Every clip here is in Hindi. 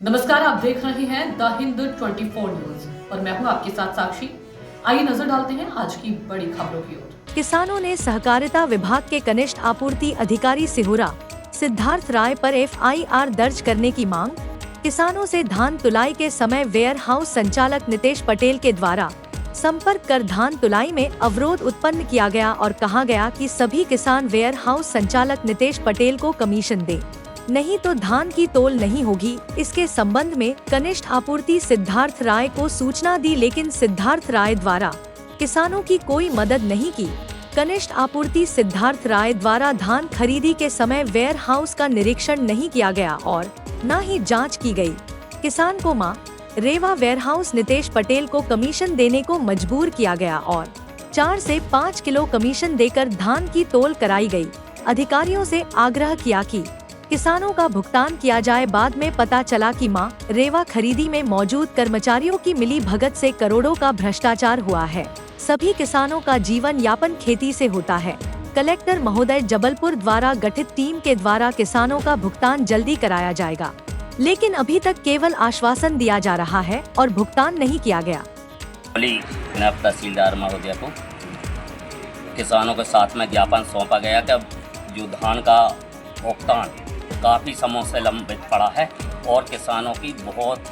नमस्कार, आप देख रहे हैं द हिंद 24 न्यूज और मैं हूं आपके साथ साक्षी। आइए नजर डालते हैं आज की बड़ी खबरों की ओर। किसानों ने सहकारिता विभाग के कनिष्ठ आपूर्ति अधिकारी सिहुरा सिद्धार्थ राय पर एफआईआर दर्ज करने की मांग। किसानों से धान तुलाई के समय वेयर हाउस संचालक नितेश पटेल के द्वारा संपर्क कर धान तुलाई में अवरोध उत्पन्न किया गया और कहा गया कि सभी किसान वेयर हाउस संचालक नितेश पटेल को कमीशन दे, नहीं तो धान की तोल नहीं होगी। इसके संबंध में कनिष्ठ आपूर्ति सिद्धार्थ राय को सूचना दी, लेकिन सिद्धार्थ राय द्वारा किसानों की कोई मदद नहीं की। कनिष्ठ आपूर्ति सिद्धार्थ राय द्वारा धान खरीदी के समय वेयर हाउस का निरीक्षण नहीं किया गया और न ही जांच की गई। किसान को मां रेवा वेयर हाउस नितेश पटेल को कमीशन देने को मजबूर किया गया और 4 से 5 किलो कमीशन देकर धान की तोल कराई गई। अधिकारियों से आग्रह किया कि किसानों का भुगतान किया जाए। बाद में पता चला कि मां रेवा खरीदी में मौजूद कर्मचारियों की मिली भगत से करोड़ों का भ्रष्टाचार हुआ है। सभी किसानों का जीवन यापन खेती से होता है। कलेक्टर महोदय जबलपुर द्वारा गठित टीम के द्वारा किसानों का भुगतान जल्दी कराया जाएगा, लेकिन अभी तक केवल आश्वासन दिया जा रहा है और भुगतान नहीं किया गया। नायब तहसीलदार महोदय को किसानों के साथ में ज्ञापन सौंपा गया कि जो धान का भुगतान काफ़ी समय से लंबित पड़ा है और किसानों की बहुत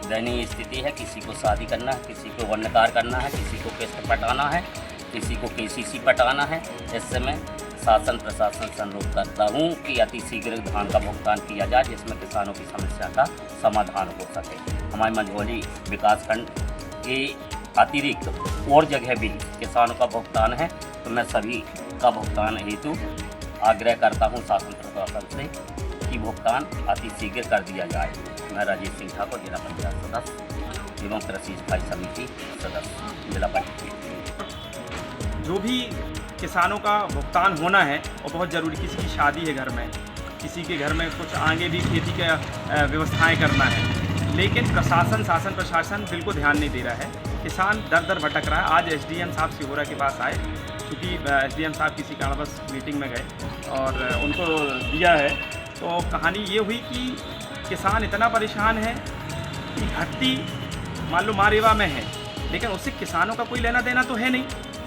दयनीय स्थिति है। किसी को शादी करना है, किसी को वर्णकार करना है, किसी को किस्त पटाना है, किसी को केसीसी पटाना है। इससे मैं शासन प्रशासन से अनुरोध करता हूँ कि अति शीघ्र धान का भुगतान किया जाए, जिसमें किसानों की समस्या का समाधान हो सके। हमारे मंझौली विकासखंड के अतिरिक्त और जगह भी किसानों का भुगतान है, तो मैं सभी का भुगतान हेतु आग्रह करता हूँ शासन प्रशासन से कि भुगतान अति शीघ्र कर दिया जाए। मैं राजेश सिंह ठाकुर, जिला पंचायत सदस्य एवं कृषि स्थायी समिति सदस्य, जिला पंचायत। जो भी किसानों का भुगतान होना है वो बहुत ज़रूरी। किसी की शादी है घर में, किसी के घर में कुछ आगे भी खेती का व्यवस्थाएं करना है, लेकिन शासन प्रशासन बिल्कुल ध्यान नहीं दे रहा है। किसान दर दर भटक रहा है। आज एसडीएम साहब सिहोरा के पास आए, क्योंकि एसडीएम साहब किसी कारणवश मीटिंग में गए और उनको दिया है, तो कहानी ये हुई कि किसान इतना परेशान है कि घट्टी मान लो मारेवा में है, लेकिन उससे किसानों का कोई लेना देना तो है नहीं।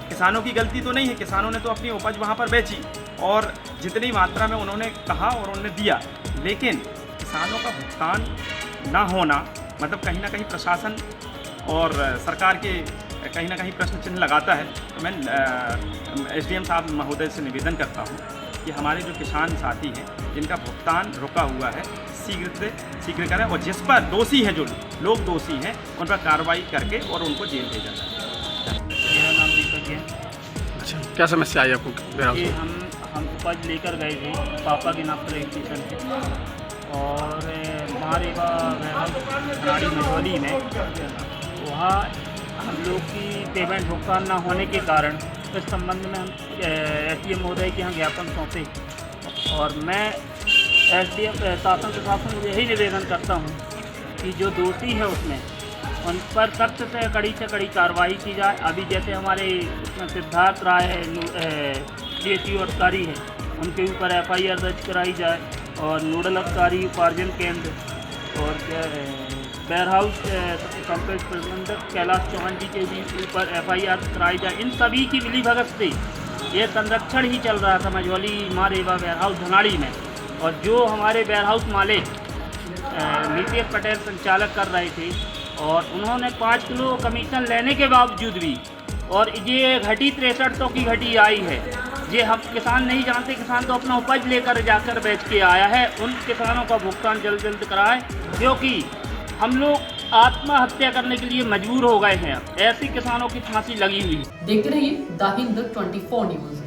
किसानों की गलती तो नहीं है, किसानों ने तो अपनी उपज वहाँ पर बेची और जितनी मात्रा में उन्होंने कहा और उन्होंने दिया, लेकिन किसानों का भुगतान ना होना मतलब कहीं ना कहीं प्रशासन और सरकार के कहीं ना कहीं प्रश्न चिन्ह लगाता है। तो मैं एसडीएम साहब महोदय से निवेदन करता हूँ कि हमारे जो किसान साथी हैं जिनका भुगतान रुका हुआ है, शीघ्र से शीघ्र करें और जिस पर दोषी हैं, जो लोग दोषी हैं, उन पर कार्रवाई करके और उनको जेल भेजा जाए। मेरा नाम दीपक है। अच्छा, क्या समस्या आई आपको? ये हम उपज लेकर गए थे पापा के नाम पर स्टेशन से, और मारेवा खराड़ी मंझौली में वहाँ हम लोग की पेमेंट भुगतान ना होने के कारण इस संबंध में हम एसडीएम महोदय के यहाँ ज्ञापन सौंपे और मैं एसडीएम शासन प्रशासन को यही निवेदन करता हूँ कि जो दोषी है उसमें उन पर सख्त से कड़ी कार्रवाई की जाए। अभी जैसे हमारे उसमें सिद्धार्थ राय है, DSU अधिकारी है, उनके ऊपर एफआईआर दर्ज कराई जाए और नोडल अधिकारी उपार्जन केंद्र और वेयर हाउस कॉम्प्लेक्स प्रबंधक कैलाश चौहान जी के भी ऊपर एफआईआर कराई जाए। इन सभी की मिलीभगत से ये संरक्षण ही चल रहा था मंझौली मारेवा वेयर हाउस धनाड़ी में, और जो हमारे वेयर हाउस मालिक नितेश पटेल संचालक कर रहे थे और उन्होंने 5 किलो कमीशन लेने के बावजूद भी, और ये घटी 6300 की घटी आई है। ये हम किसान नहीं जानते, किसान तो अपना उपज लेकर जाकर बेच के आया है। उन किसानों का भुगतान जल्द कराएं, क्योंकि हम लोग आत्महत्या करने के लिए मजबूर हो गए हैं। ऐसी किसानों की फांसी लगी हुई। देखते रहिए द हिंद 24 न्यूज।